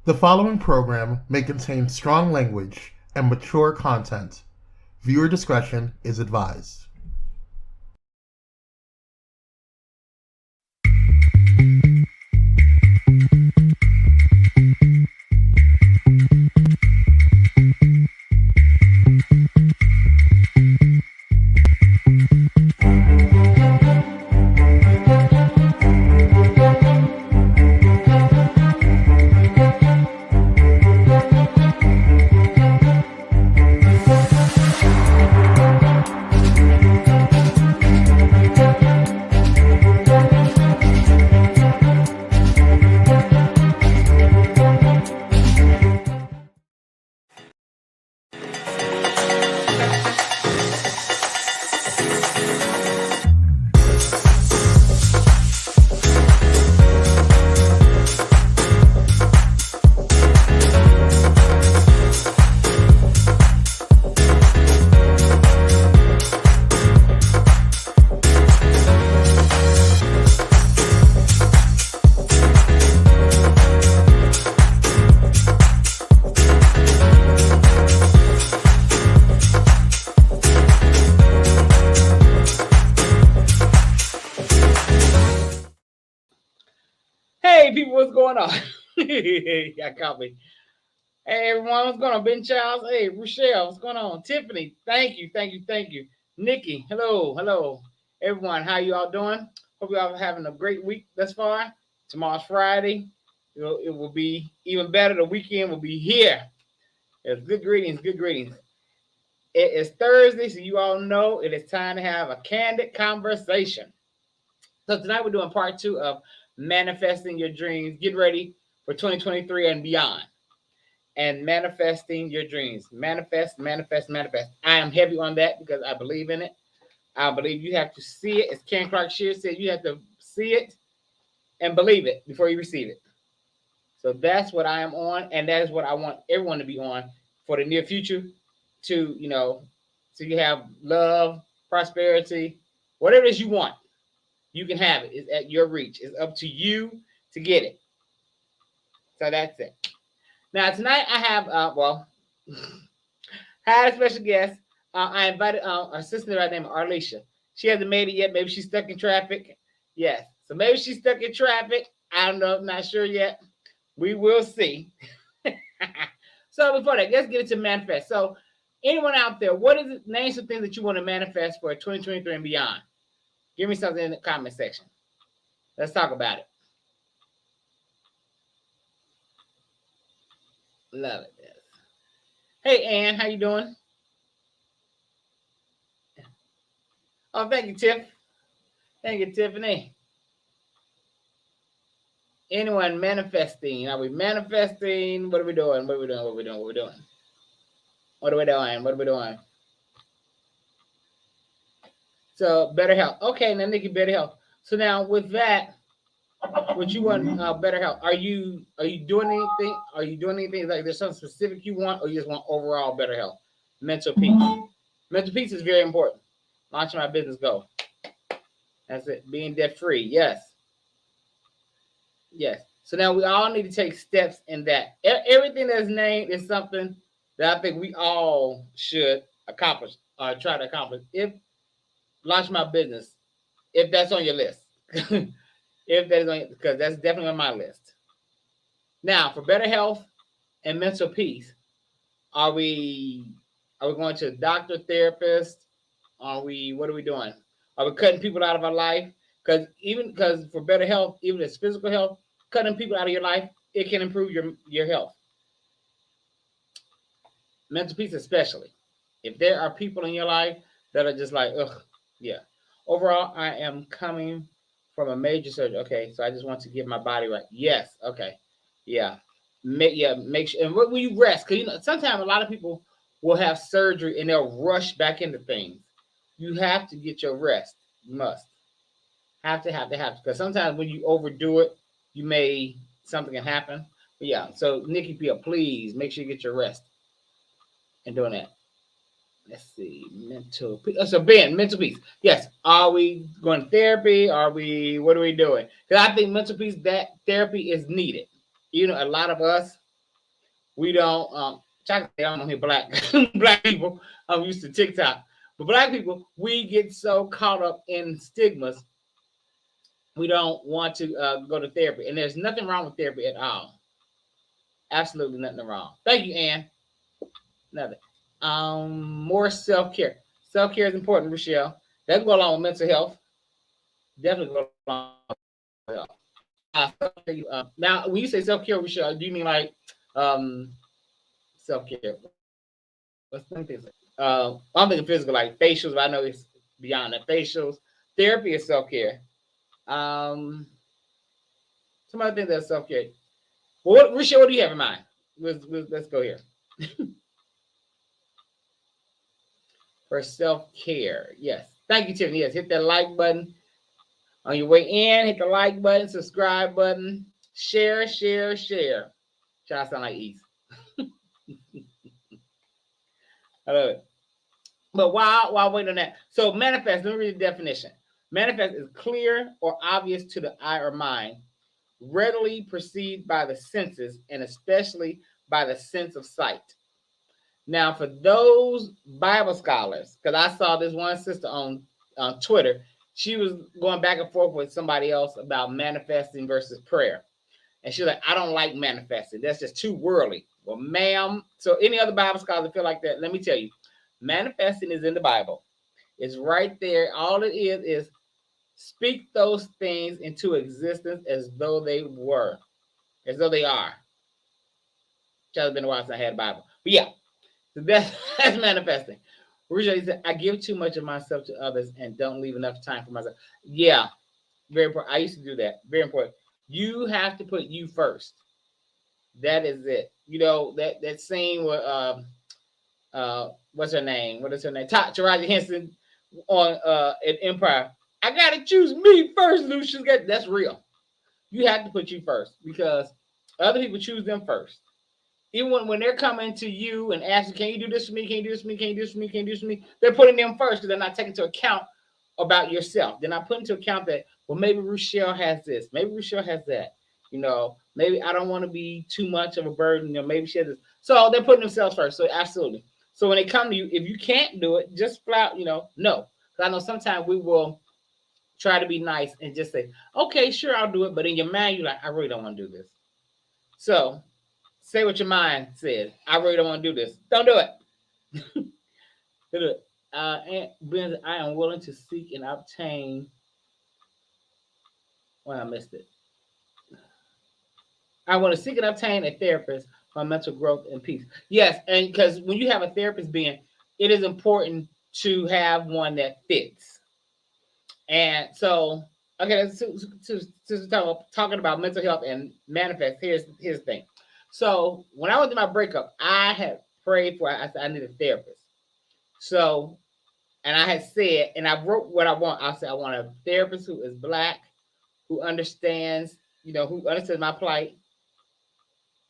The following program may contain strong language and mature content. Viewer discretion is advised. Hey people, what's going on? Y'all caught me. Hey everyone, what's going on? Ben Charles, hey Rochelle, what's going on? Tiffany, thank you. Nikki, hello. Everyone, how you all doing? Hope you all are having a great week thus far. Tomorrow's Friday. It will be even better. The weekend will be here. It's good greetings. It is Thursday, so you all know it is time to have a candid conversation. So tonight we're doing part 2 of manifesting your dreams. Get ready for 2023 and beyond. And manifesting your dreams. Manifest. I am heavy on that because I believe in it. I believe you have to see it. As Ken Clark Shears said, you have to see it and believe it before you receive it. So that's what I am on, and that is what I want everyone to be on for the near future. So you have love, prosperity, whatever it is you want. You can have it. It's at your reach. It's up to you to get it. So that's it. Now tonight I have had a special guest. I invited our sister by the name of Arlisha. She hasn't made it yet. Maybe she's stuck in traffic. Yes. So maybe she's stuck in traffic. I don't know. I'm not sure yet. We will see. So before that, let's get into manifest. So anyone out there, what is it? Name some things that you want to manifest for 2023 and beyond. Give me something in the comment section. Let's talk about it. Love it. Yes. Hey, Ann, how you doing? Oh, thank you, Tiff. Thank you, Tiffany. Anyone manifesting? Are we manifesting? What are we doing? What are we doing? So better health. Okay, now Nikki, better health. So now with that, what you want better health? Are you doing anything? Are you doing anything like there's something specific you want, or you just want overall better health? Mental peace. Mental peace is very important. Launching my business goal. That's it. Being debt free. Yes. So now we all need to take steps in that. Everything that's named is something that I think we all should accomplish or try to accomplish. If launch my business, if that's on your list, if that is on, because that's definitely on my list. Now, for better health and mental peace, are we going to a doctor, therapist? What are we doing? Are we cutting people out of our life? Because for better health, even as physical health, cutting people out of your life, it can improve your health. Mental peace especially. If there are people in your life that are just like, ugh, yeah. Overall, I am coming from a major surgery. Okay, so I just want to get my body right. Yes, okay. Yeah. Make sure. And when you rest, because sometimes a lot of people will have surgery and they'll rush back into things. You have to get your rest. You must. Have to. Because sometimes when you overdo it, something can happen. But yeah, so Nikki Pia, please make sure you get your rest and doing that. Let's see, mental peace. So Ben, mental peace. Yes. Are we going to therapy? What are we doing? Because I think mental peace, that therapy is needed. A lot of us We don't chocolate. I'm on here black black people. I'm used to TikTok, but black people, we get so caught up in stigmas. We don't want to go to therapy, and there's nothing wrong with therapy at all. Absolutely nothing wrong. Thank you, Ann. Nothing. More self care. Self care is important, Rochelle. That can go along with mental health. Definitely go along with mental health. Now, when you say self care, Rochelle, do you mean like self care? What's the thing? I'm thinking physical, like facials, but I know it's beyond that. Facials, therapy is self care. Um, some other things that's self care. Well, Rochelle, what do you have in mind? Let's go here. For self care, yes. Thank you, Tiffany. Yes, hit that like button on your way in. Hit the like button, subscribe button, share. Try to sound like East. I love it. But while waiting on that, so manifest, let me read the definition. Manifest is clear or obvious to the eye or mind, readily perceived by the senses, and especially by the sense of sight. Now, for those Bible scholars, because I saw this one sister on Twitter, she was going back and forth with somebody else about manifesting versus prayer. And she's like, I don't like manifesting. That's just too worldly. Well, ma'am, so any other Bible scholars that feel like that, let me tell you, manifesting is in the Bible. It's right there. All it is speak those things into existence as though they were, as though they are. It's been a while since I had a Bible. But yeah, so that's manifesting. Originally, said, I give too much of myself to others and don't leave enough time for myself. Yeah, very important. I used to do that. Very important. You have to put you first. That is it. You know, that scene where what's her name? What is her name? Taraji Henson on at Empire. I gotta choose me first, Lucius. That's real. You have to put you first because other people choose them first. Even when they're coming to you and asking, can you do this for me? Can you do this for me? Can you do this for me? Can you do this for me? They're putting them first because they're not taking into account about yourself. They're not putting into account that, well, maybe Rochelle has this. Maybe Rochelle has that. You know, maybe I don't want to be too much of a burden. You know, maybe she has this. So they're putting themselves first. So absolutely. So when they come to you, if you can't do it, just flat, no. Because I know sometimes we will try to be nice and just say, okay, sure, I'll do it. But in your mind, you're like, I really don't want to do this. So say what your mind says. I really don't want to do this. Don't do it. Do it. And Ben, I am willing to seek and obtain. Well, I missed it. I want to seek and obtain a therapist for mental growth and peace. Yes, and because when you have a therapist being, it is important to have one that fits. And so, okay, talking about mental health and manifest. Here's the thing. So when I went through my breakup, I had prayed for. I said I need a therapist. So, and I had said, and I wrote what I want. I said I want a therapist who is Black, who understands, who understands my plight,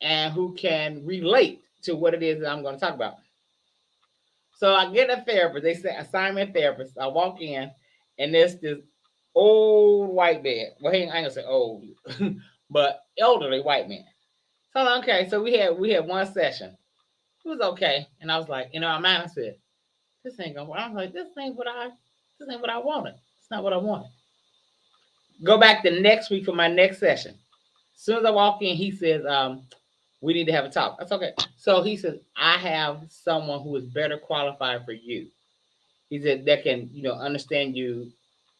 and who can relate to what it is that I'm going to talk about. So I get a therapist. They say assignment therapist. I walk in, and there's this old white man. Well, I ain't gonna say old, but elderly white man. So okay, so we had one session. It was okay, and I was like, my mind, I said, this ain't gonna work. I was like, this ain't what I wanted. It's not what I wanted. Go back the next week for my next session. As soon as I walk in, he says, we need to have a talk. That's okay. So he says, I have someone who is better qualified for you. He said that can, understand you.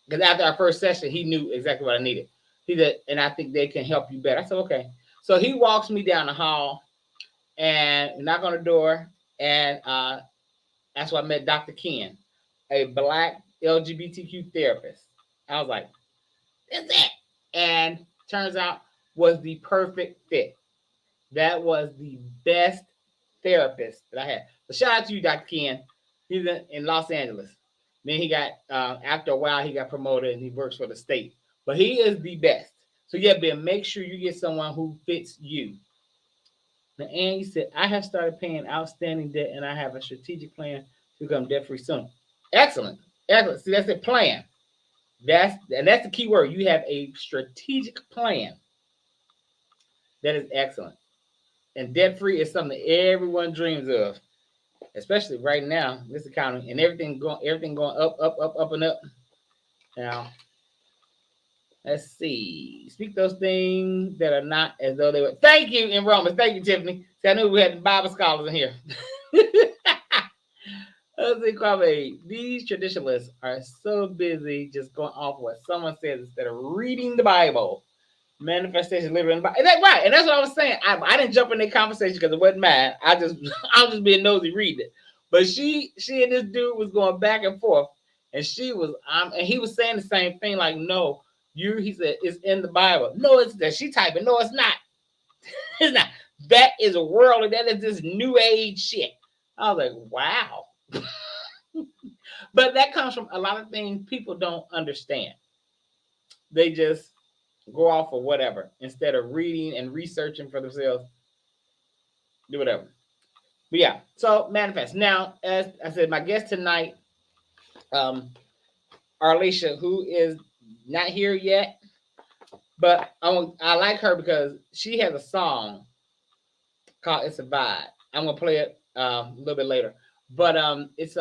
Because after our first session, he knew exactly what I needed. He said, and I think they can help you better. I said, okay. So he walks me down the hall and knock on the door. And that's why I met Dr. Ken, a Black LGBTQ therapist. I was like, that's it. And turns out was the perfect fit. That was the best therapist that I had. So shout out to you, Dr. Ken. He's in Los Angeles. Then he got, after a while, he got promoted and he works for the state. But he is the best. So yeah, Ben, make sure you get someone who fits you. Now, Annie said, I have started paying outstanding debt and I have a strategic plan to become debt free soon. Excellent. Excellent. See, that's a plan. That's the key word. You have a strategic plan. That is excellent. And debt free is something everyone dreams of, especially right now, this economy and everything going up and up. Now, let's see. Speak those things that are not as though they were. Thank you in Romans. Thank you, Tiffany. See, I knew we had Bible scholars in here. Let's see, Kwame. These traditionalists are so busy just going off what someone says instead of reading the Bible. Manifestation living in the Bible. That's right, and that's what I was saying. I didn't jump in their conversation because it wasn't mine. I was just being nosy reading it. But she and this dude was going back and forth, and she was and he was saying the same thing. Like, no, he said it's in the Bible. No, it's that she typing. No, it's not. It's not. That is a world. That is this new age shit. I was like, wow. But that comes from a lot of things people don't understand. They just go off of whatever instead of reading and researching for themselves. Do whatever. But yeah, so manifest. Now, as I said, my guest tonight, Arlisha, who is not here yet, but I like her because she has a song called "It's a Vibe." I'm gonna play it a little bit later, but it's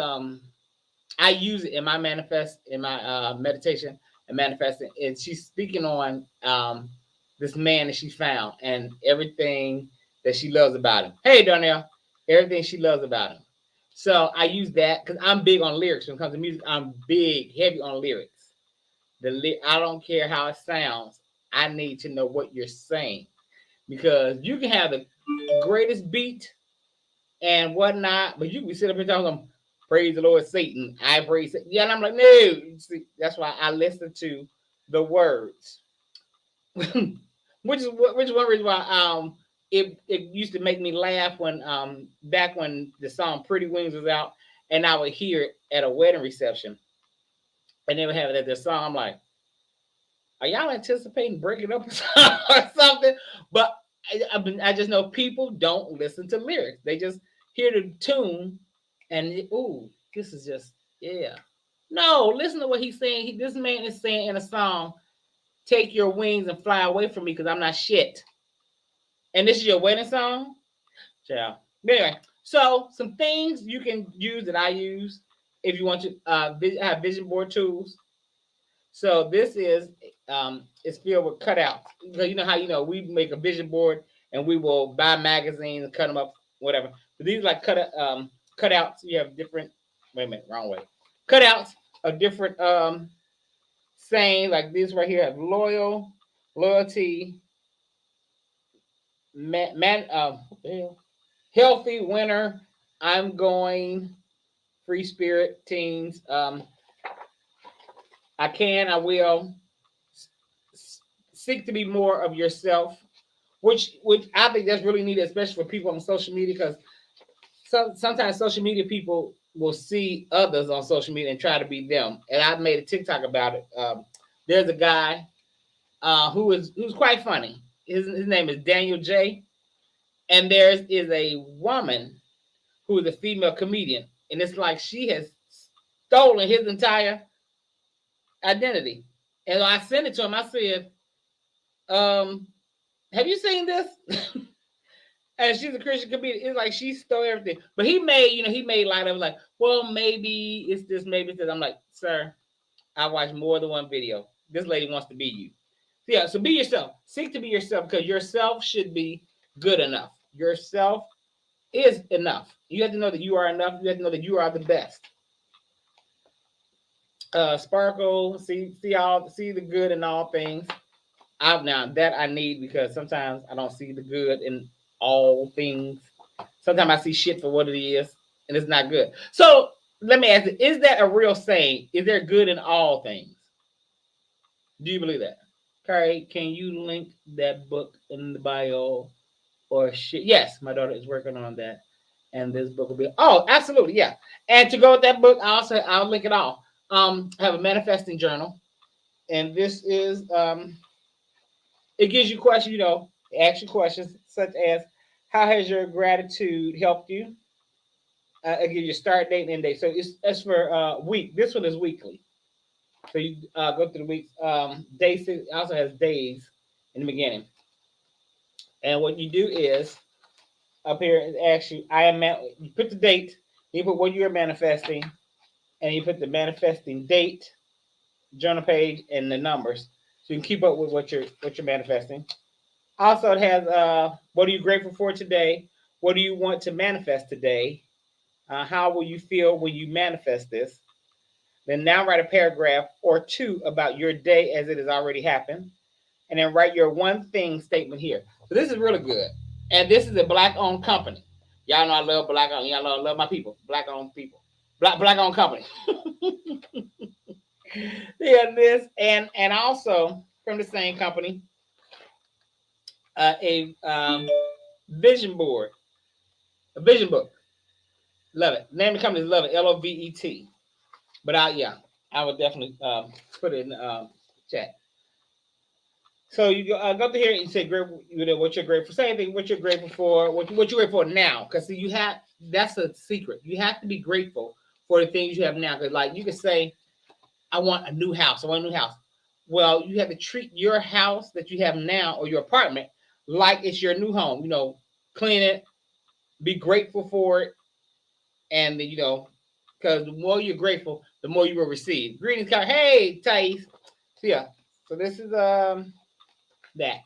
I use it in my meditation and manifesting, and she's speaking on this man that she found and everything that she loves about him. Hey, Darnell, everything she loves about him. So I use that because I'm big on lyrics when it comes to music. I'm heavy on lyrics. I don't care how it sounds. I need to know what you're saying because you can have the greatest beat and whatnot, but you can sit up and talk them. Praise the Lord, Satan. I praise Satan. Yeah, and I'm like, no. See, that's why I listen to the words, which is one reason why it used to make me laugh when back when the song Pretty Wings was out, and I would hear it at a wedding reception, and they would have it at their song. I'm like, are y'all anticipating breaking up or something? But I just know people don't listen to lyrics. They just hear the tune and this is just No, listen to what he's saying. This man is saying in a song, "Take your wings and fly away from me because I'm not shit." And this is your wedding song, yeah. Anyway, so some things you can use that I use if you want to have vision board tools. So this is it's filled with cutouts. You know how we make a vision board and we will buy magazines and cut them up, whatever. But these are like cutouts. You have different. Wait a minute, wrong way. Cutouts of different sayings like this right here. Have loyalty, healthy, winner. I'm going. Free spirit, teens. I will. Seek to be more of yourself, which I think that's really needed, especially for people on social media, because sometimes social media people will see others on social media and try to be them. And I made a TikTok about it. There's a guy who's quite funny. His name is Daniel J. And there is a woman who is a female comedian, and it's like she has stolen his entire identity. And I sent it to him. I said, have you seen this? And she's a Christian comedian. It's like she stole everything. But he made light of it, like, well, maybe it's this, maybe it's this. I'm like, sir, I watched more than one video. This lady wants to be you. Yeah, so be yourself. Seek to be yourself because yourself should be good enough. Yourself is enough. You have to know that you are enough. You have to know that you are the best. Sparkle, see the good in all things. Now that I need because sometimes I don't see the good in all things. Sometimes I see shit for what it is, and it's not good. So let me ask you: is that a real saying? Is there good in all things? Do you believe that? Kari, can you link that book in the bio or shit? Yes, my daughter is working on that, and this book will be. Oh, absolutely, yeah. And to go with that book, I'll link it all. I have a manifesting journal, and this is it gives you questions, ask you questions such as, how has your gratitude helped you? It gives you start date and end date. So it's for week. This one is weekly. So you go through the weeks. Day 6 also has days in the beginning. And what you do is up here it asks you, you put the date, you put what you're manifesting, and you put the manifesting date, journal page, and the numbers, so you can keep up with what you're manifesting. Also, it has what are you grateful for today? What do you want to manifest today? How will you feel when you manifest this? Then now write a paragraph or two about your day as it has already happened, and then write your one thing statement here. So this is really good, and this is a black-owned company. Y'all know I love black-owned. Y'all know I love my people, black-owned people, black-owned company. Yeah, this and also from the same company, a vision board, a vision book. Love it. Name of the company is Love It, Lovet. But yeah, I would definitely put it in the chat. So you go to here and you say what you're grateful for. Say anything what you're grateful for, what you're grateful for now. Because you have that's a secret. You have to be grateful for the things you have now. Because like you can say, I want a new house. I want a new house. Well, you have to treat your house that you have now or your apartment like it's your new home. Clean it, be grateful for it, and because the more you're grateful, the more you will receive. Greetings, Kyle. Hey, Thais. So yeah, so this is that,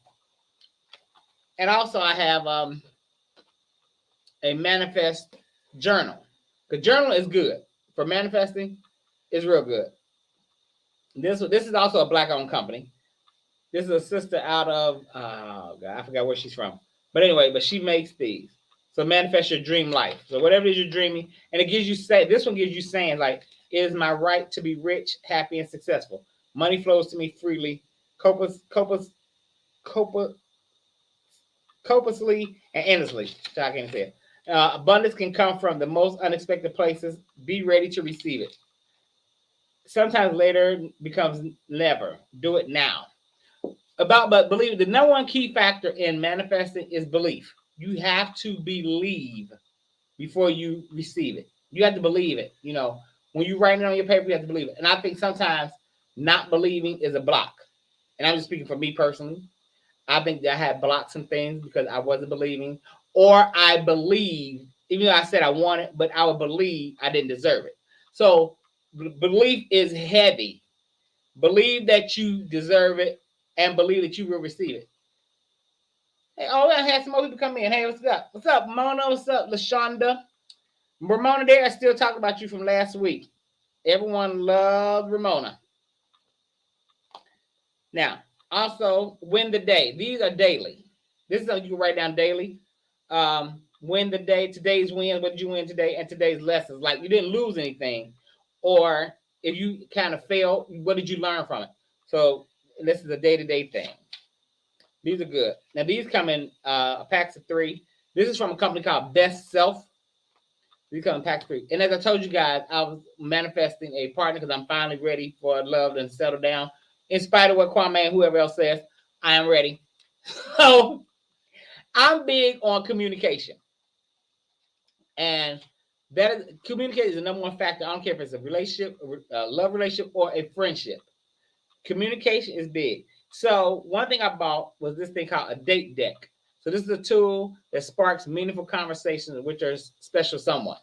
and also I have a manifest journal. The journal is good for manifesting. It's real good. This is also a black-owned company. This is a sister out of oh god, I forgot where she's from. But anyway, she makes these. So manifest your dream life. So whatever it is you're dreaming, and it gives you this one gives you saying like, it is my right to be rich, happy, and successful. Money flows to me freely, copiously and endlessly. So I can't say it. Abundance can come from the most unexpected places. Be ready to receive it. Sometimes later becomes never. Do it now. But believe the number one key factor in manifesting is belief. You have to believe before you receive it. You have to believe it. When you write it on your paper, you have to believe it. And I think sometimes not believing is a block. And I'm just speaking for me personally. I think that I had blocked some things because I wasn't believing, or I believed, even though I said I want it, but I would believe I didn't deserve it. So belief is heavy. Believe that you deserve it and believe that you will receive it. Hey, I had some more people come in. Hey, what's up? What's up, Mona? What's up, LaShonda? Ramona there, I still talking about you from last week. Everyone loves Ramona. Now, also, win the day. These are daily. This is something you can write down daily. Win the day. Today's win. What did you win today? And today's lessons. Like you didn't lose anything. Or if you kind of failed, what did you learn from it? So this is a day-to-day thing. These are good. Now, these come in packs of 3. This is from a company called Best Self. These come in packs of 3. And as I told you guys, I was manifesting a partner because I'm finally ready for love and settle down. In spite of what Kwame and whoever else says, I am ready. So I'm big on communication. And communication is the number one factor. I don't care if it's a relationship, a love relationship, or a friendship. Communication is big. So one thing I bought was this thing called a date deck. So this is a tool that sparks meaningful conversations with your special someone.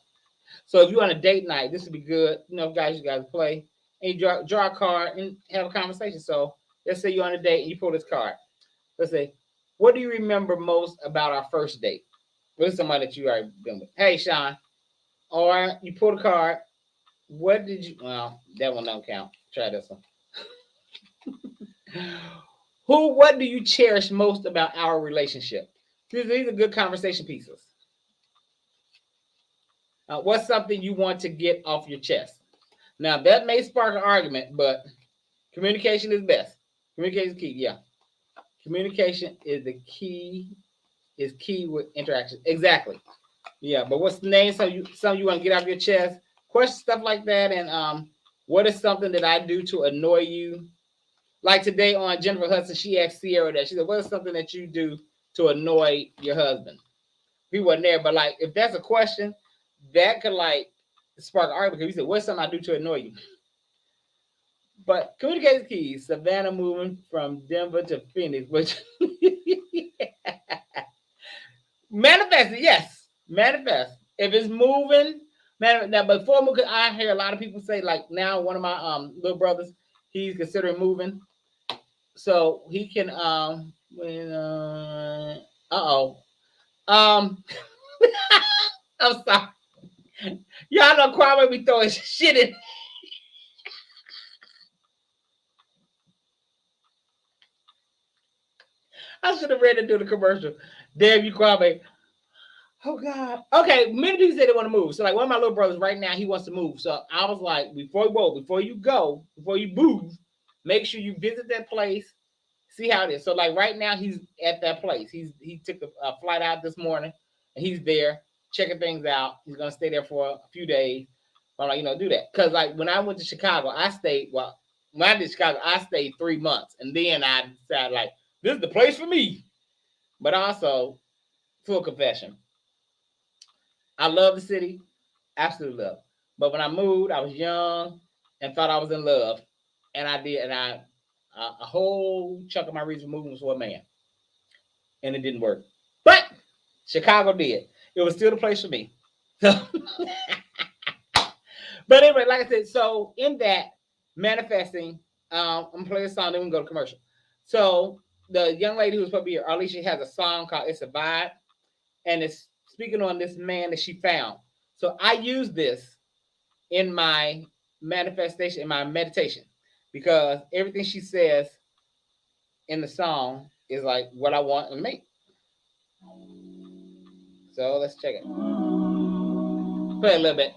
So if you're on a date night, this would be good. Guys, you guys play and you draw a card and have a conversation. So let's say you're on a date and you pull this card. Let's say, what do you remember most about our first date? With somebody that you already been with. Hey, Sean. Or you pull the card. What did you? Well, that one don't count. Try this one. What do you cherish most about our relationship? These are good conversation pieces. What's something you want to get off your chest? Now, that may spark an argument, but communication is best. Communication is key, yeah. Communication is the key, is key with interaction. Exactly. Yeah, but what's the name? Something you want to get off your chest? Questions, stuff like that. And what is something that I do to annoy you? Like today on Jennifer Hudson, she asked Sierra that. She said, what is something that you do to annoy your husband? He wasn't there, but like if that's a question, that could like spark an argument. Because he said, what's something I do to annoy you? But communication keys, Savannah moving from Denver to Phoenix, which Manifest it, yes. Manifest. If it's moving, now before moving, I hear a lot of people say like now one of my little brothers, he's considering moving, so he can when um I'm sorry, y'all know Kwame be throwing shit in. I should have read it through the commercial. Damn you, Kwame. Oh God. Okay, many people say they want to move. So like one of my little brothers right now, he wants to move. So I was like, before you move, make sure you visit that place, see how it is. So like right now, he's at that place. He took a flight out this morning, and he's there checking things out. He's gonna stay there for a few days. I'm like, do that because like when I went to Chicago, I stayed. Well, when I did Chicago, I stayed 3 months, and then I decided like this is the place for me. But also, full confession. I love the city, absolutely love. But when I moved, I was young and thought I was in love, and I did, and a whole chunk of my reason for moving was for a man, and it didn't work. But Chicago did. It was still the place for me. So, but anyway, like I said, so in that manifesting, I'm gonna play a song, then we can go to commercial. So the young lady who's supposed to be here, Alicia, has a song called "It's a Vibe," and it's speaking on this man that she found. So I use this in my manifestation, in my meditation, because everything she says in the song is like what I want in me. So let's check it. Play a little bit.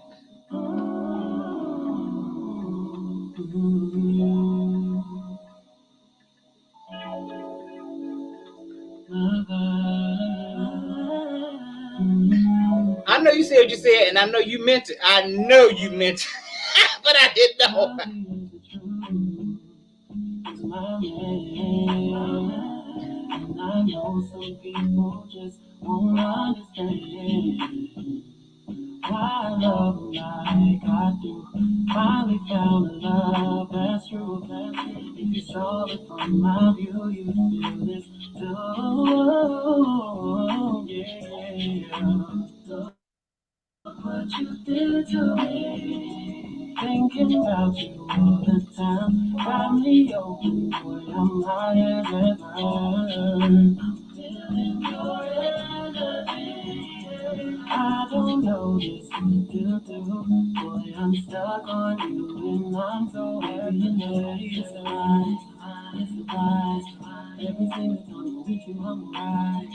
I know you said what you said, and I know you meant it. I know you meant it, but I didn't know. And I know some people just won't understand why I love like I do. Finally found a love that's true. If you saw it from my view, you feel this too. Yeah. What you did to me, thinking about you all the time. Got me open, boy, I'm high as ever. Feeling your energy. I don't know this what to do. Boy, I'm stuck on you and I'm so happy. It's a lie, it's a lie. Every single time with you, I'm right.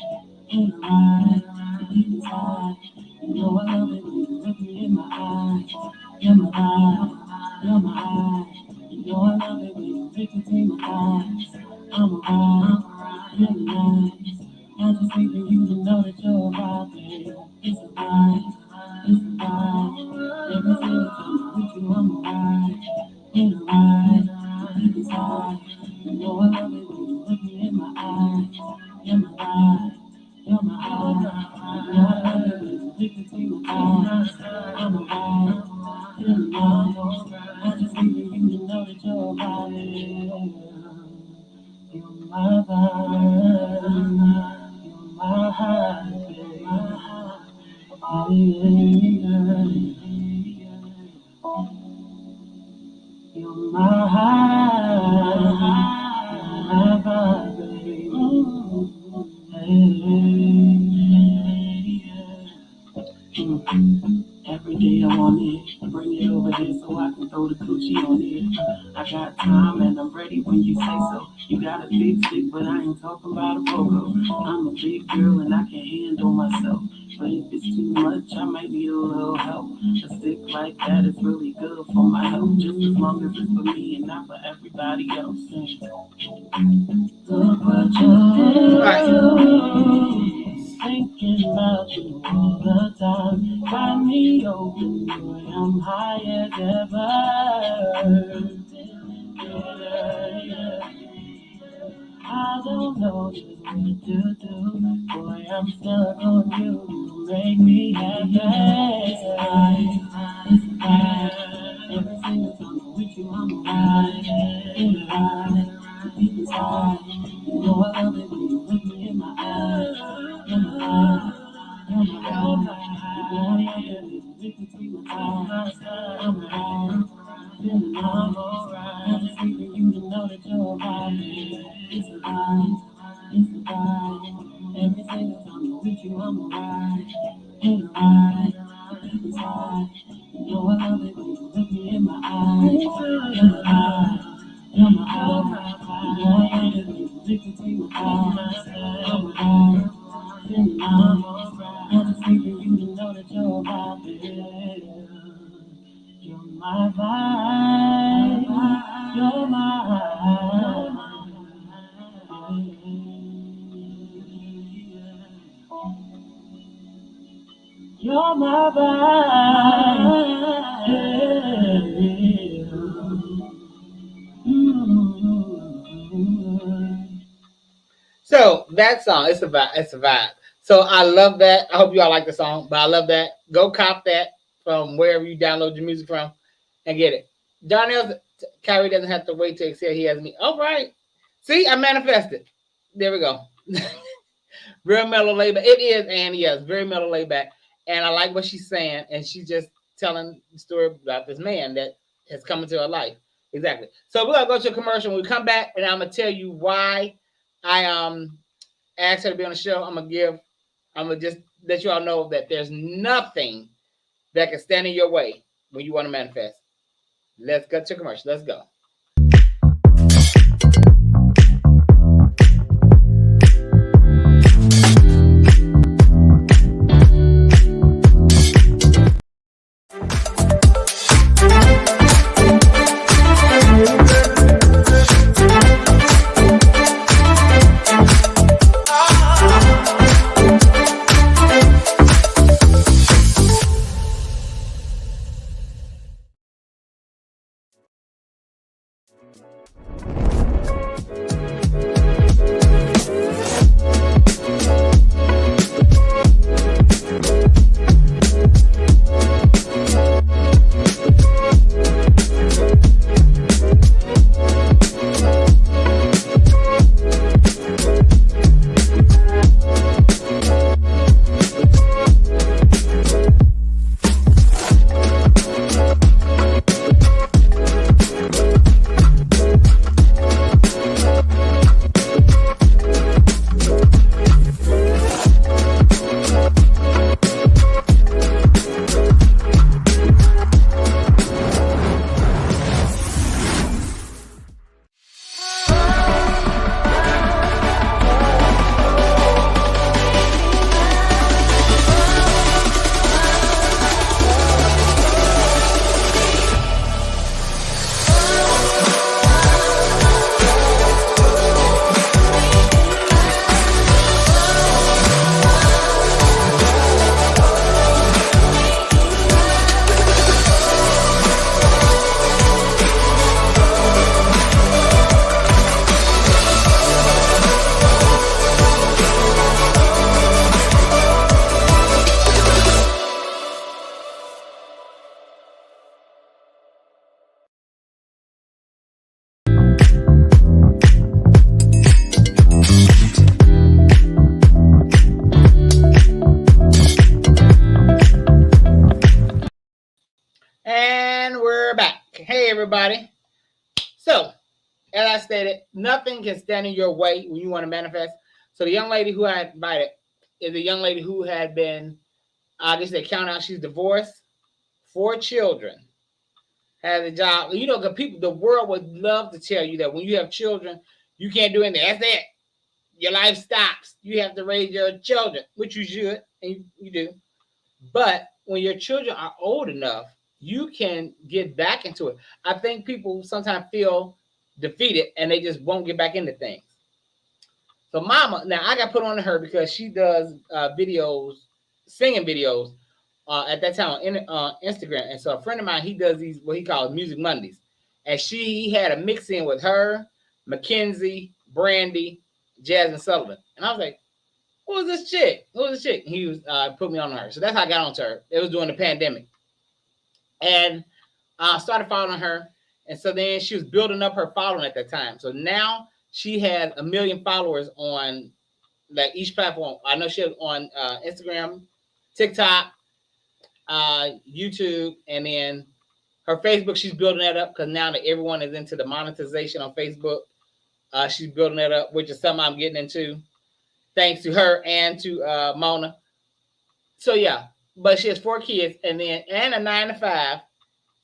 In a ride, it's high. You know I love it when you look me in my eyes. You're my vibe, you're my eye. You know I love it when you look between my eyes. I'm a ride, really nice. I just need for you to know that you're a vibe, babe. It's a vibe, it's a vibe. Every single time I'm with you, I'm a ride. In a ride, it's high. You know I love it when you look me in my eyes. You're my vibe. You're my heart, you're my heart, between my eyes. I'm a vibe, you're my I just need you to know that you're a vibe. You're my vibe, you're my heart, you're my heart. You're my heart, my vibe. Every day I want it, bring it over here so I can throw the coochie on it. I got time and I'm ready when you say so. You got a big stick, but I ain't talking about a pogo. I'm a big girl and I can handle myself. But if it's too much, I might need a little help. A stick like that is really good for my health, just as long as it's for me and not for everybody else. Look what you do. Thinking about you all the time. Got me open, boy, I'm high as ever. Yeah. I don't know just what to do. Boy, I'm stuck on you. You make me happy. It's a vibe, it's a vibe. Every single time I'm with you, I'm alright. In a ride, it's high. You know I love it when you look me in my eyes. In my eyes. You're my vibe. So that song, it's a vibe. It's a vibe. So I love that. I hope you all like the song, but I love that. Go cop that from wherever you download your music from and get it. Darnell, Kyrie doesn't have to wait to exhale. He has me. All right. See, I manifested. There we go. Real mellow layback. It is, and yes, very mellow layback. And I like what she's saying. And she's just telling the story about this man that has come into her life. Exactly. So we're gonna go to a commercial. When we come back, and I'm gonna tell you why I asked her to be on the show. I'm gonna just let you all know that there's nothing that can stand in your way when you want to manifest. Let's go to commercial. Let's go. And we're back. Hey, everybody. So, as I stated, nothing can stand in your way when you want to manifest. So, the young lady who I invited is a young lady who had been, I guess they count out, she's divorced, 4 children, has a job. You know, the world would love to tell you that when you have children, you can't do anything. That's it. Your life stops. You have to raise your children, which you should, and you do. But when your children are old enough, you can get back into it. I think people sometimes feel defeated and they just won't get back into things. So mama, now I got put on to her because she does videos, singing videos at that time on Instagram. And so a friend of mine, he does these, what he calls Music Mondays. And he had a mix in with her, Mackenzie, Brandy, Jasmine Sullivan. And I was like, who is this chick? He was put me on her. So that's how I got onto her. It was during the pandemic. And I started following her. And so then she was building up her following at that time. So now she has 1 million followers on like each platform. I know she has on Instagram, TikTok, YouTube, and then her Facebook. She's building that up because now that everyone is into the monetization on Facebook, she's building that up, which is something I'm getting into, thanks to her and to Mona. So yeah, but she has 4 kids, and a 9 to 5,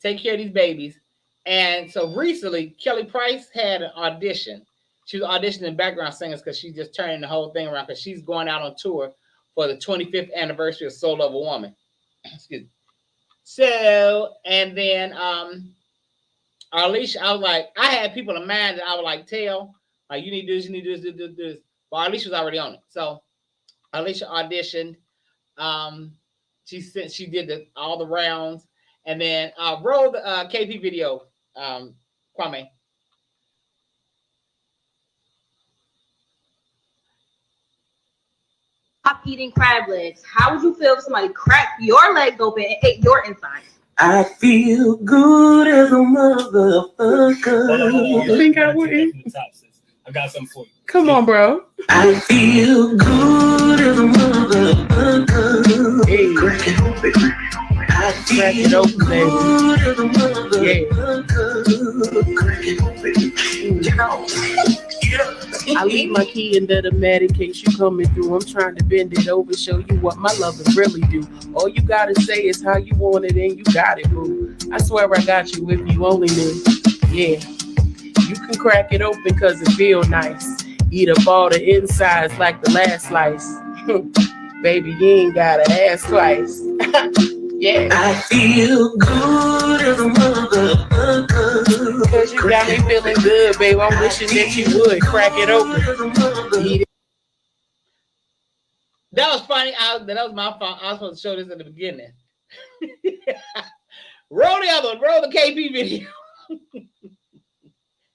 take care of these babies. And so recently, Kelly Price had an audition. She was auditioning background singers because she's just turning the whole thing around because she's going out on tour for the 25th anniversary of Soul of a Woman. Excuse me. So, and then Alicia, I was like, I had people in mind that I would like tell, like, you need this, you need this. But Alicia was already on it. So Alicia auditioned. She did all the rounds, and then roll the KP video, Kwame. Stop eating crab legs. How would you feel if somebody cracked your legs open and ate your insides? I feel good as a motherfucker. You think I wouldn't? I got something for you. Come on, bro. I feel good as a motherfucker. Hey. I Crack it feel open, baby. good as a motherfucker. Crack it open. Get out. I leave my key in the medic case you coming through. I'm trying to bend it over, show you what my lovers really do. All you gotta say is how you want it, and you got it, boo. I swear I got you if you only knew. Yeah, you can crack it open cause it feel nice. Eat up all the insides like the last slice. Baby, you ain't gotta ask twice. Yeah. I feel good as a motherfucker. Cause you got me feeling good, babe. I'm wishing that you would crack it open. Eat it. That was funny. That was my fault. I was supposed to show this in the beginning. Roll the other one. Roll the KP video.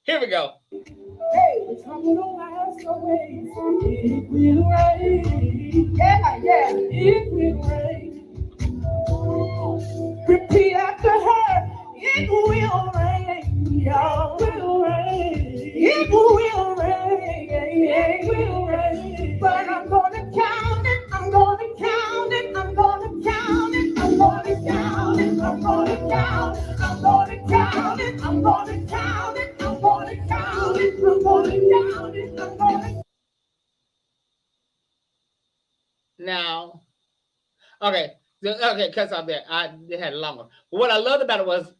Here we go. Hey, it's coming on last away. It will rain. Yeah, it will rain. Repeat after her. It will rain. Y'all will rain. It will rain. It will rain. But I'm gonna count it. I'm gonna count it. I'm gonna count it. I'm gonna count it. I'm gonna count it. I'm gonna count it. I'm gonna count it. I'm gonna count it. I'm gonna count it. I'm gonna. Now, okay, cuts out there. They had it longer. But what I loved about it was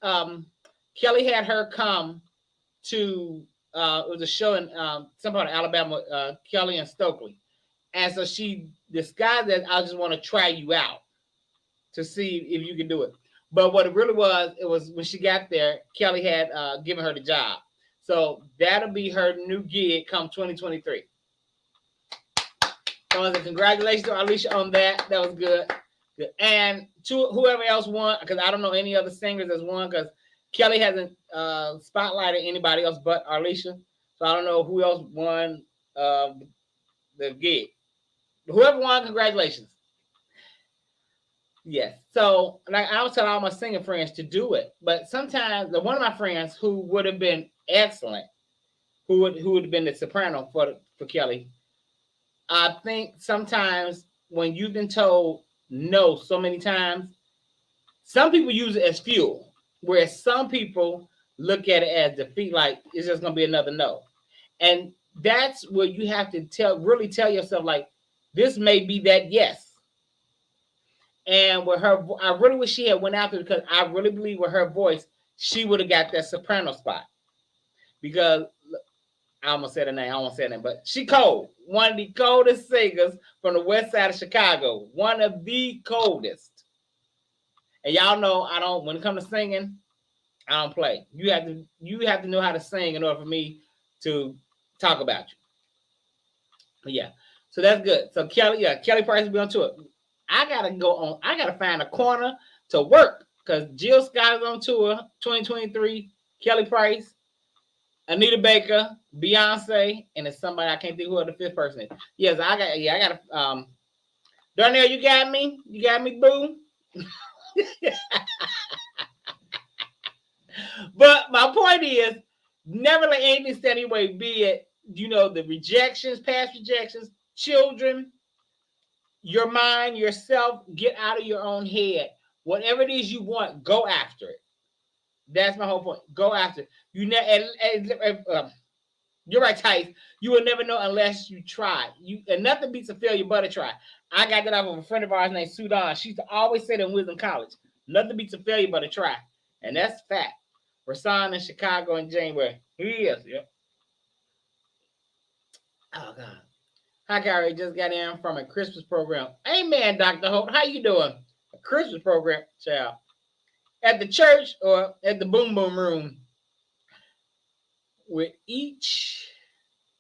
Kelly had her come to it was a show in some part of Alabama, Kelly and Stokely, and so she disguised that I just want to try you out to see if you can do it. But what it really was, it was when she got there, Kelly had given her the job. So that'll be her new gig come 2023. So congratulations to Alicia on that. That was good. And to whoever else won, because I don't know any other singers that's won, because Kelly hasn't spotlighted anybody else but Alicia. So I don't know who else won the gig. Whoever won, congratulations. Yes. So like I was telling all my singer friends to do it, but sometimes one of my friends who would have been excellent, who would have been the soprano for Kelly. I think sometimes when you've been told no so many times, some people use it as fuel, whereas some people look at it as defeat, like it's just gonna be another no. And that's where you have to really tell yourself, like, this may be that yes. And with her, I really wish she had went out there, because I really believe with her voice, she would have got that soprano spot. Because I almost said her name. I won't say her name, but she cold. One of the coldest singers from the west side of Chicago. One of the coldest. And y'all know I don't. When it comes to singing, I don't play. You have to know how to sing in order for me to talk about you. But yeah, so that's good. So Kelly Price will be on tour. I gotta go on. I gotta find a corner to work, because Jill Scott is on tour 2023. Kelly Price, Anita Baker, Beyonce, and it's somebody I can't think who the fifth person is. Yes, I got Darnell, you got me? You got me, boo? But my point is, never let anything stand in your way, be it, the rejections, past rejections, children, your mind, yourself. Get out of your own head. Whatever it is you want, go after it. That's my whole point. Go after it. You you're right, Tice. You will never know unless you try. And nothing beats a failure but a try. I got that out of a friend of ours named Sudan. She used to always say that in Wisdom College. Nothing beats a failure but a try. And that's fact. Rasan in Chicago in January. He is. Yep. Oh God. Hi, Kire. Just got in from a Christmas program. Amen, Dr. Hope. How you doing? A Christmas program, child. At the church or at the boom boom room? With each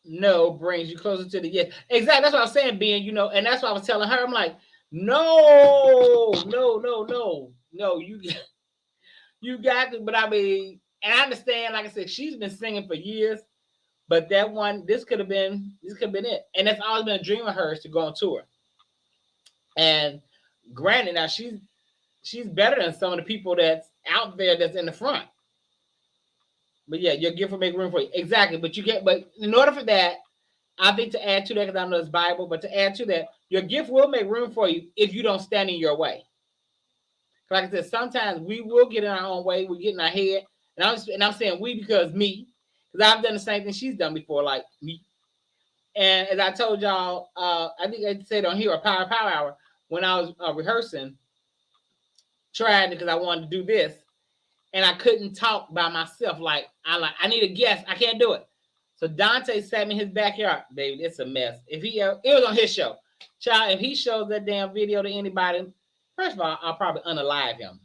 no brings you closer to the yes. Exactly. That's what I was saying, Ben, and that's what I was telling her. I'm like, no, you got to, but I mean, and I understand, like I said, she's been singing for years, but this could have been it. And that's always been a dream of hers to go on tour. And granted, now she's better than some of the people that's out there that's in the front. But yeah, your gift will make room for you. Exactly. But in order for that, I think to add to that, because I know it's Bible, but to add to that, your gift will make room for you if you don't stand in your way. Like I said, sometimes we will get in our own way, we get in our head. And I'm saying we because I've done the same thing she's done before, like me. And as I told y'all, I think I said on here, a power hour, when I was rehearsing, trying because I wanted to do this. And I couldn't talk by myself. I need a guest. I can't do it. So Dante sat me in his backyard. Baby, it's a mess. It was on his show. Child, if he shows that damn video to anybody, first of all, I'll probably unalive him.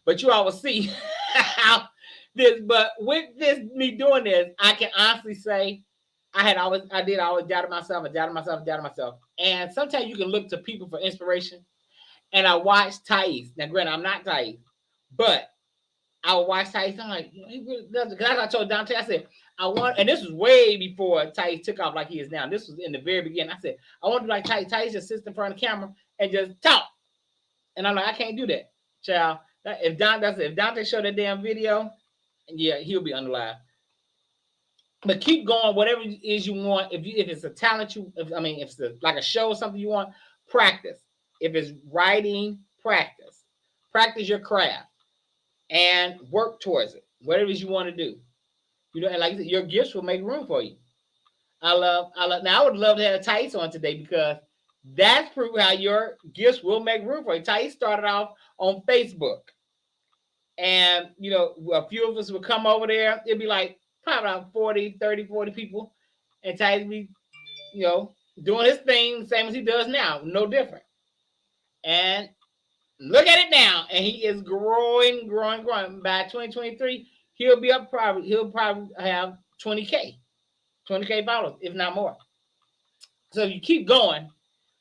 But you all will see how this. But with me doing this, I can honestly say I did always doubt myself. And sometimes you can look to people for inspiration. And I watched Thais. Now, granted, I'm not Thais, but I would watch Thais. I'm like, he really does it. Because I told Dante, I said, and this was way before Thais took off like he is now. This was in the very beginning. I said, I want to be like Thais. Thais just sits in front of the camera and just talk. And I'm like, I can't do that, child. If Dante showed that damn video, yeah, he'll be unalive. But keep going, whatever it is you want. If it's a talent, if it's like a show or something you want, practice. If it's writing, practice. Practice your craft. And work towards it, whatever it is you want to do. And like I said, your gifts will make room for you. I love. Now, I would love to have Thais on today because that's proof how your gifts will make room for you. Thais started off on Facebook. And, a few of us would come over there. It'd be like probably around 40 people. And Thais be, doing his thing, same as he does now. No different. And look at it now, and he is growing. By 2023, he'll probably have 20K followers, if not more. So if you keep going,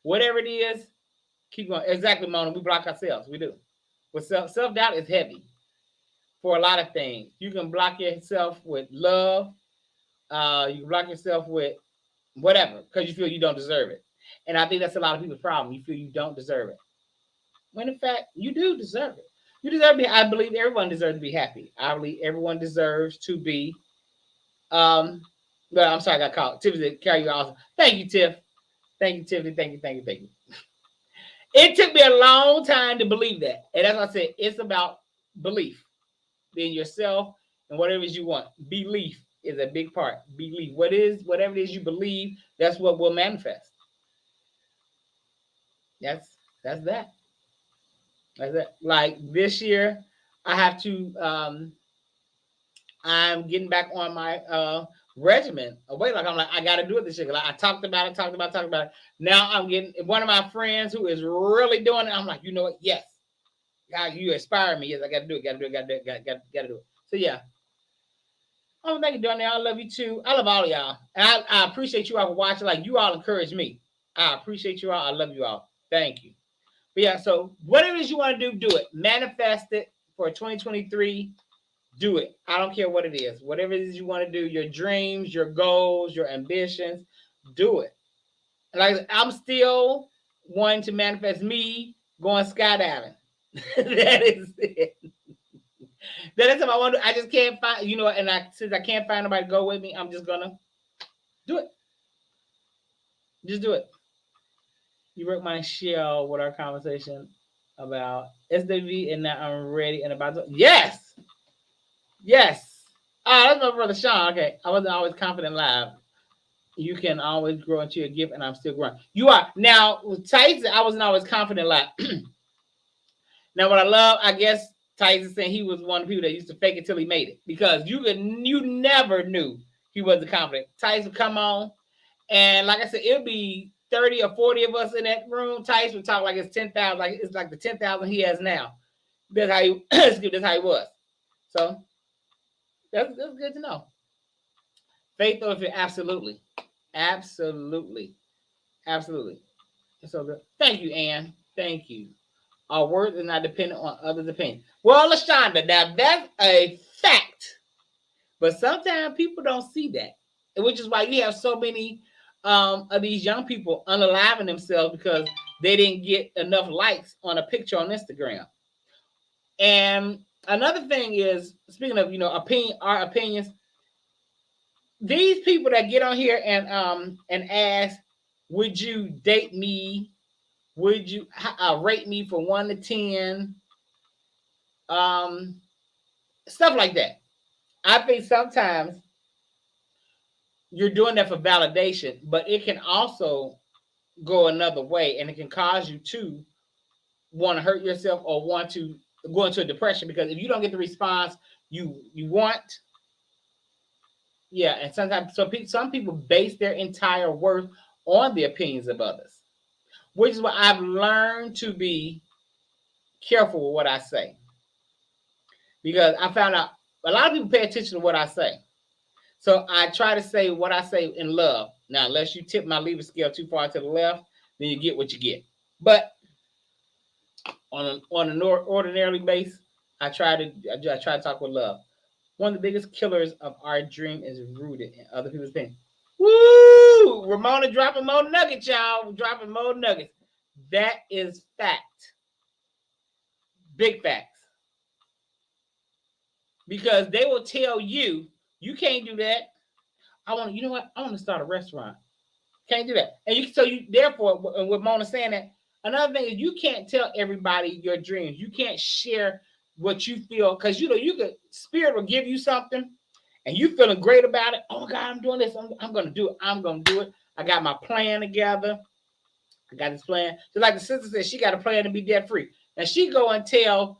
whatever it is, keep going. Exactly, Mona. We block ourselves. We do. But self-doubt is heavy for a lot of things. You can block yourself with love. You can block yourself with whatever because you feel you don't deserve it. And I think that's a lot of people's problem. You feel you don't deserve it. When in fact, you do deserve it. You deserve to be. I believe everyone deserves to be happy. I believe everyone deserves to be. But I'm sorry, I got called. Tiffany, carry you awesome. Thank you, Tiff. Thank you, Tiffany. Thank you. It took me a long time to believe that. And as I said, it's about belief in yourself and whatever it is you want. Belief is a big part. Belief. Whatever it is you believe, that's what will manifest. That's that. Like that. Like this year, I have to. I'm getting back on my regimen. Like I got to do it this year. Like I talked about it. Now I'm getting one of my friends who is really doing it. I'm like, you know what? Yes, God, you inspire me. Yes, I got to do it. Got to do it. So yeah. Oh, thank you, Donnie. I love you too. I love all of y'all. And I appreciate you all for watching. Like you all encourage me. I appreciate you all. I love you all. Thank you. But yeah, so whatever it is you want to do it. Manifest it for 2023. Do it. I don't care what it is. Whatever it is you want to do, your dreams, your goals, your ambitions, do it. Like I'm still wanting to manifest me going skydiving. That is it. That is what I want to do. I just can't find, since I can't find nobody to go with me, I'm just gonna do it. Just do it. You broke my shell with our conversation. about SWV and now I'm ready and about to. Yes. Yes. Oh, that's my brother Sean. Okay. I wasn't always confident live. You can always grow into your gift, and I'm still growing. You are. Now, with Tyson, I wasn't always confident live. Now, what I love, I guess Tyson saying he was one of the people that used to fake it till he made it. Because you never knew he wasn't confident. Tyson would come on, and like I said, it would be 30 or 40 of us in that room. Tyson would talk like it's 10,000, like it's like the 10,000 he has now. That's how he, that's how he was. So that's good to know. Faith over fear, absolutely. Absolutely. Absolutely. So good. Thank you, Ann. Thank you. Our words are not dependent on others' opinion. Well, LaShonda, now that's a fact. But sometimes people don't see that. Which is why you have so many of these young people unaliving themselves because they didn't get enough likes on a picture on Instagram. And another thing is, speaking of, our opinions, these people that get on here and ask, would you date me? Would you rate me from 1 to 10? Stuff like that. I think sometimes you're doing that for validation, but it can also go another way, and it can cause you to want to hurt yourself or want to go into a depression because if you don't get the response you want, yeah. And sometimes some people base their entire worth on the opinions of others, which is why I've learned to be careful with what I say. Because I found out a lot of people pay attention to what I say. So I try to say what I say in love. Now, unless you tip my lever scale too far to the left, then you get what you get. But on an ordinarily base, I try to talk with love. One of the biggest killers of our dream is rooted in other people's pain. Woo! Ramona dropping more nuggets, y'all. Dropping more nuggets. That is fact. Big facts. Because they will tell you, you can't do that. I want to start a restaurant. Can't do that. And therefore, with Mona saying that, another thing is you can't tell everybody your dreams. You can't share what you feel because spirit will give you something and you feeling great about it. Oh God, I'm doing this. I'm gonna do it. I'm gonna do it. I got my plan together. I got this plan. Just like the sister said, she got a plan to be debt free. And she go and tell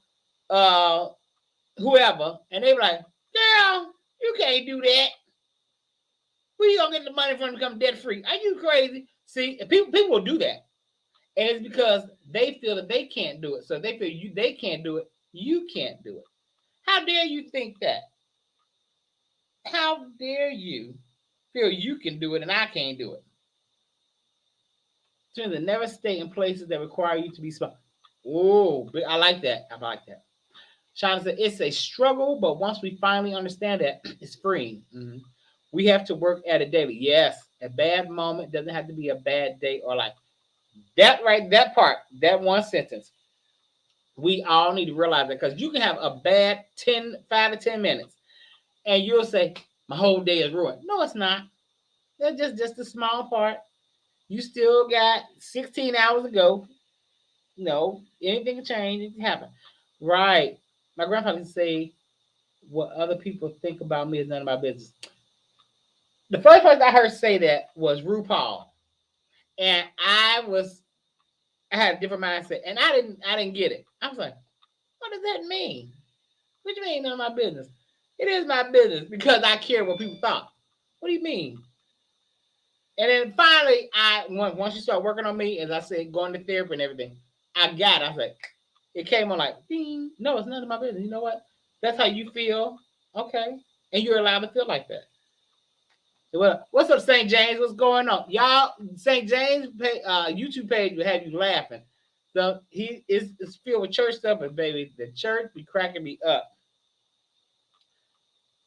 whoever, and they be like, girl, you can't do that. Where you gonna get the money from to become debt free? Are you crazy? See, people will do that. And it's because they feel that they can't do it. So they feel they can't do it. You can't do it. How dare you think that? How dare you feel you can do it and I can't do it? So never stay in places that require you to be smart. Oh, I like that. I like that. Shauna said, it's a struggle, but once we finally understand that, it's freeing. Mm-hmm. We have to work at it daily. Yes, a bad moment doesn't have to be a bad day or like that, right? That part, that one sentence. We all need to realize that because you can have a bad 5 to 10 minutes and you'll say, my whole day is ruined. No, it's not. That's just a small part. You still got 16 hours to go. No, anything can change. It can happen. Right. My grandfather used to say, what other people think about me is none of my business. The first person I heard say that was RuPaul. And I had a different mindset. And I didn't get it. I was like, what does that mean? What do you mean none of my business? It is my business because I care what people thought. What do you mean? And then finally, once you start working on me, as I said, going to therapy and everything, I got it. I was like, it came on like, ding. No, it's none of my business. You know what? That's how you feel. Okay. And you're allowed to feel like that. So what's up, St. James? What's going on? Y'all, St. James YouTube page will have you laughing. So it's filled with church stuff, but baby, the church be cracking me up.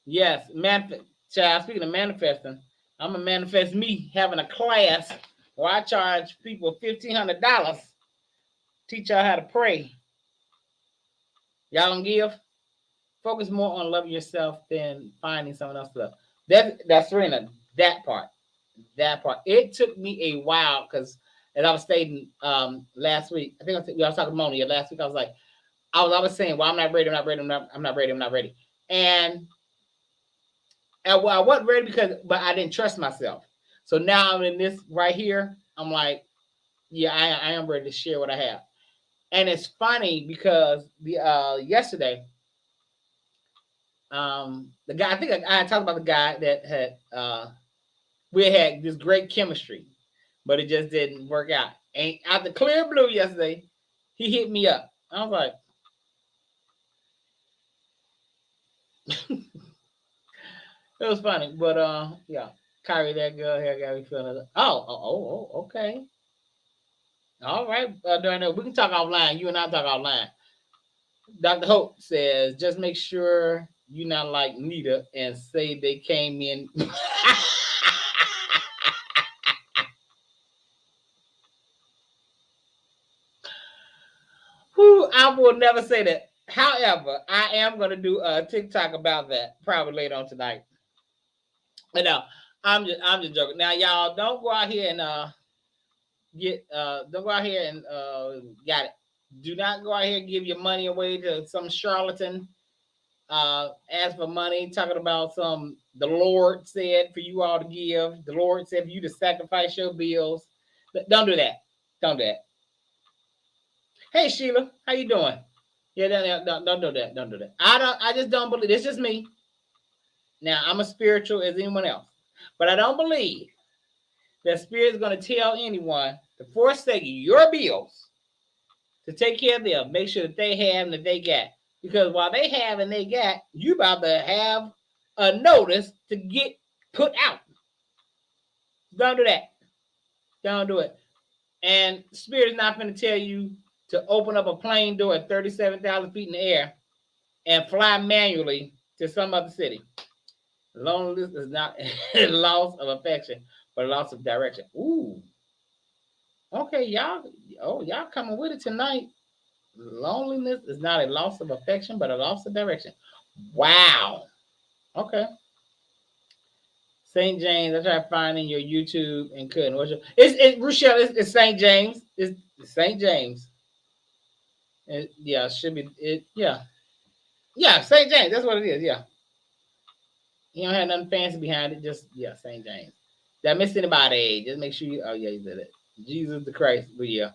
Yes, child, speaking of manifesting, I'm going to manifest me having a class where I charge people $1,500. Teach y'all how to pray. Y'all don't give? Focus more on loving yourself than finding someone else to love. That's Serena, that part. It took me a while because as I was stating last week. I think I was talking to Moni last week. I was saying, well, I'm not ready. I'm not ready. And well, I wasn't ready but I didn't trust myself. So now I'm in this right here. I'm like, yeah, I am ready to share what I have. And it's funny because yesterday, the guy, I think I talked about the guy that had we had this great chemistry, but it just didn't work out. And out the clear blue yesterday, he hit me up. I was like, it was funny, but yeah, Kire, that girl here got me feeling. Okay, all right. We can talk offline. You and I talk offline. Dr. Hope says, just make sure you're not like Nita and say they came in. Whew, I will never say that. However, I am going to do a TikTok about that probably later on tonight. But no, I'm just joking. Now, y'all don't go out here and got it. Do not go out here and give your money away to some charlatan. Ask for money, talking about the Lord said for you all to give. The Lord said for you to sacrifice your bills. Don't do that. Don't do that. Hey Sheila, how you doing? Yeah, don't do that. Don't do that. I just don't believe. It's just me. Now I'm as spiritual as anyone else, but I don't believe that Spirit is going to tell anyone to forsake your bills to take care of them. Make sure that they have and that they got. Because while they have and they got, you about to have a notice to get put out. Don't do that. Don't do it. And Spirit is not going to tell you to open up a plane door at 37,000 feet in the air and fly manually to some other city. Loneliness is not a loss of affection, but a loss of direction. Ooh. Okay, y'all. Oh, y'all coming with it tonight. Loneliness is not a loss of affection, but a loss of direction. Wow. Okay. St. James, I tried finding your YouTube and couldn't. It's Rochelle, it's St. James. It's St. James. It should be it. Yeah. Yeah, St. James. That's what it is. Yeah. You don't have nothing fancy behind it. Just, St. James. Did I miss anybody? Just make sure you did it. Jesus the Christ. But yeah.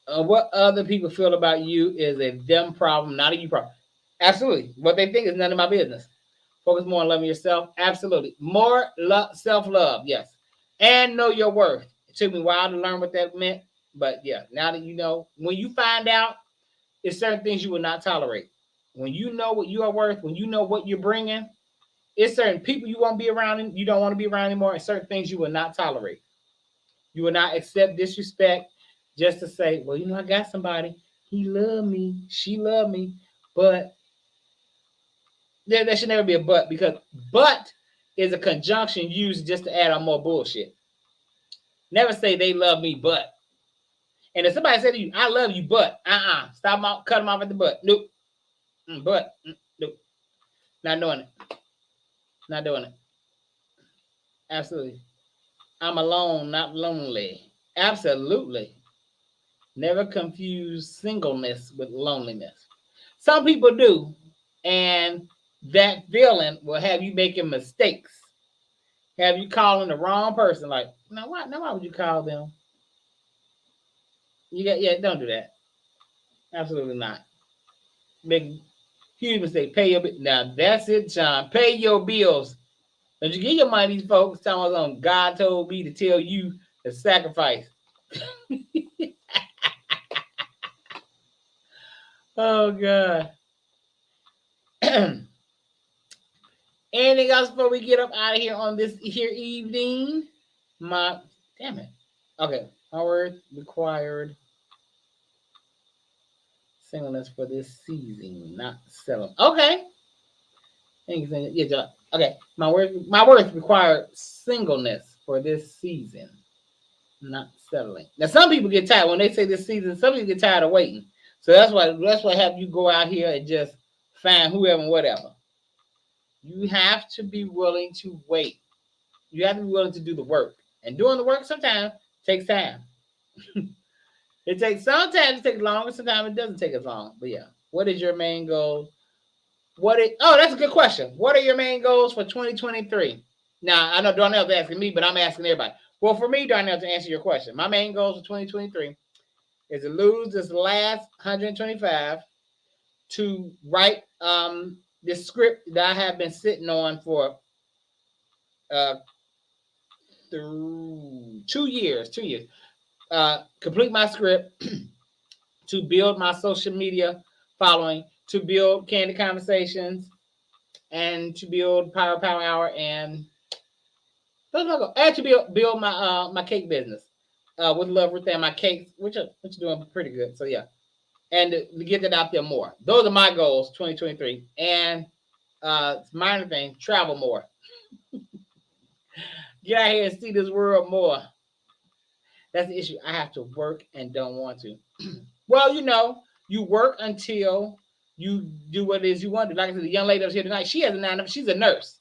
What other people feel about you is a them problem, not a you problem. Absolutely. What they think is none of my business. Focus more on loving yourself. Absolutely. More self-love. Yes. And know your worth. It took me a while to learn what that meant. But yeah, now that you know, when you find out, it's certain things you will not tolerate. When you know what you are worth, when you know what you're bringing, it's certain people you won't be around and you don't want to be around anymore, and certain things you will not tolerate. You will not accept disrespect just to say, well, I got somebody. He loved me. She loved me. But there should never be a but, because but is a conjunction used just to add on more bullshit. Never say they love me, but. And if somebody said to you, I love you, but, stop cut them off at the butt. Nope. But, nope. Not doing it. Not doing it. Absolutely. I'm alone, not lonely. Absolutely. Never confuse singleness with loneliness. Some people do, and that feeling will have you making mistakes. Have you calling the wrong person? Like, why would you call them? Don't do that. Absolutely not. Big, huge mistake. Pay your bills. Now that's it, John. Pay your bills. Don't you get your money, these folks telling us God told me to tell you to sacrifice. Oh God. Anything else before we get up out of here on this here evening? Damn it. Okay. My word required singleness for this season, not settling. Okay. Thank you. Yeah, John. Okay. My words require singleness for this season, not settling. Now, some people get tired when they say this season. Some people get tired of waiting. So that's why have you go out here and just find whoever and whatever. You have to be willing to wait. You have to be willing to do the work. And doing the work, sometimes Takes time. It takes sometimes it takes longer, sometimes it doesn't take as long. But yeah, what is your main goal? That's a good question. What are your main goals for 2023? Now I know Darnell's asking me, but I'm asking everybody. Well, for me, Darnell, to answer your question, my main goals for 2023 is to lose this last 125, to write this script that I have been sitting on for 2 years. Complete my script, to build my social media following, to build Kandid Conversations, and to build Power Hour, and to build my my cake business with Love Ruth and my cakes, which are doing pretty good. So yeah, and to get that out there more. Those are my goals 2023. And minor thing, travel more. Get out here and see this world more. That's the issue. I have to work and don't want to. Well, you work until you do what it is you want to do. Like I said, the young lady that was here tonight, she has a 9 to 5. She's a nurse.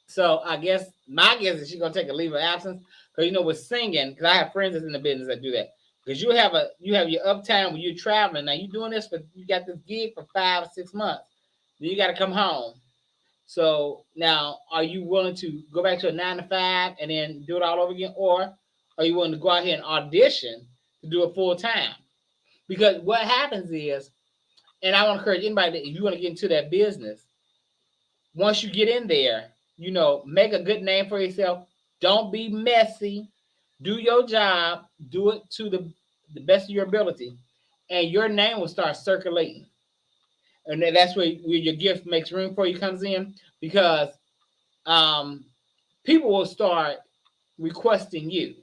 So I guess my guess is she's gonna take a leave of absence, because with singing, because I have friends that's in the business that do that. Because you have your uptime when you're traveling. Now you're doing this, but you got this gig for 5 or 6 months. Then you got to come home. So now, are you willing to go back to a 9 to 5 and then do it all over again, or are you willing to go out here and audition to do it full time? Because what happens is, and I want to encourage anybody that if you want to get into that business, once you get in there, make a good name for yourself. Don't be messy. Do your job. Do it to the best of your ability, and your name will start circulating. And then that's where your gift makes room for you comes in, because people will start requesting you.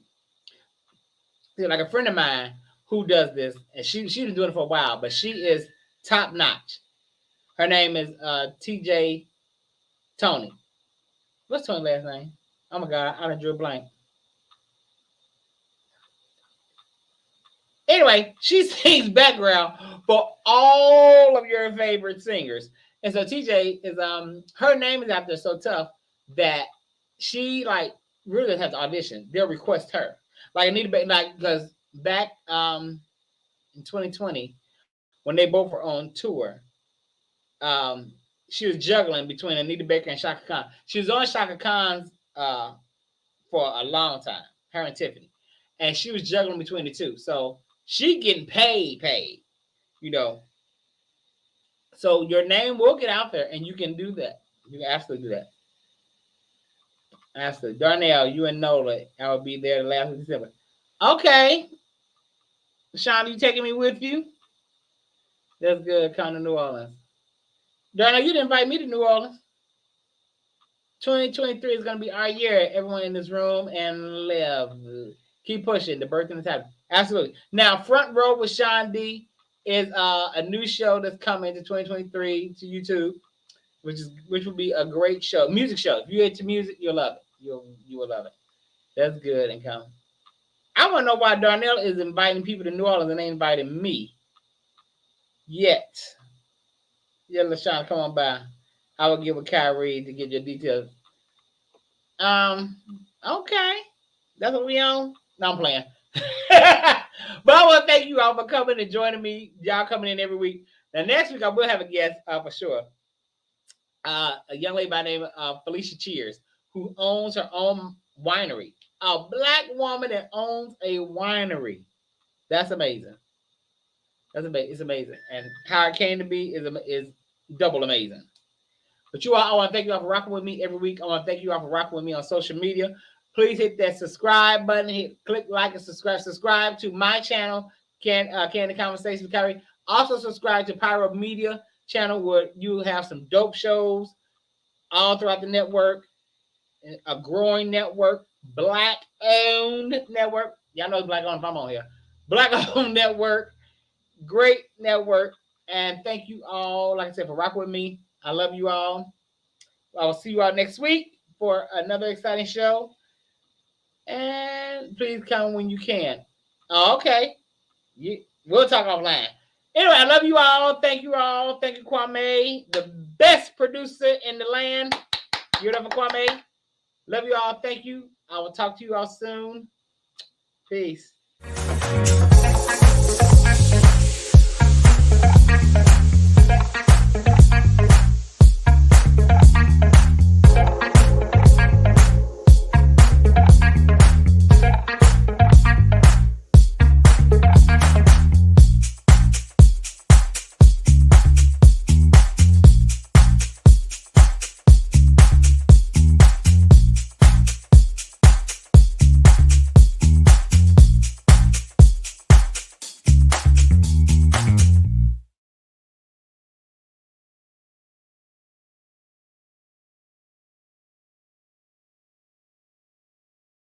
Like a friend of mine who does this, and she's been doing it for a while, but she is top notch. Her name is TJ Tony. What's Tony's last name? Oh my God, I done drew a blank. Anyway, she sings background for all of your favorite singers. And so TJ is her name is out there so tough that she really doesn't have to audition. They'll request her. Like Anita Baker, because back in 2020, when they both were on tour, she was juggling between Anita Baker and Shaka Khan. She was on Shaka Khan's for a long time, her and Tiffany. And she was juggling between the two. So she getting paid, So your name will get out there, and you can do that. You can absolutely do that. Absolutely. Darnell, you and Nola, I will be there the last week of December. Okay. Sean, you taking me with you? That's good. Come to New Orleans. Darnell, you didn't invite me to New Orleans. 2023 is going to be our year. Everyone in this room and live. Keep pushing. The birth and the time. Absolutely. Now, Front Row with Sean D is a new show that's coming to 2023 to YouTube, which will be a great show. Music show. If you're into music, you'll love it. You will love it. That's good and come. I want to know why Darnell is inviting people to New Orleans and ain't inviting me yet. Yeah, LaShawn, come on by. I will give a Kyrie to get your details. Okay. That's what we on? No, I'm playing. But I want to thank you all for coming and joining me. Y'all coming in every week. Now, next week, I will have a guest for sure. A young lady by the name of Felicia Cheers, who owns her own winery. A Black woman that owns a winery. That's amazing. It's amazing. And how it came to be is double amazing. But you all, I want to thank you all for rocking with me every week. I want to thank you all for rocking with me on social media. Please hit that subscribe button. Click like and subscribe. Subscribe to my channel, Kandid Konversations with Kire. Also subscribe to Pyro Media channel, where you have some dope shows all throughout the network. A growing network, Black-owned network. Y'all know it's Black-owned if I'm on here. Black-owned network. Great network. And thank you all, like I said, for rocking with me. I love you all. I will see you all next week for another exciting show. And please come when you can. Oh, okay. We'll talk offline. Anyway, I love you all. Thank you all. Thank you, Kwame, the best producer in the land. You're up for Kwame. Love you all. Thank you. I will talk to you all soon. Peace.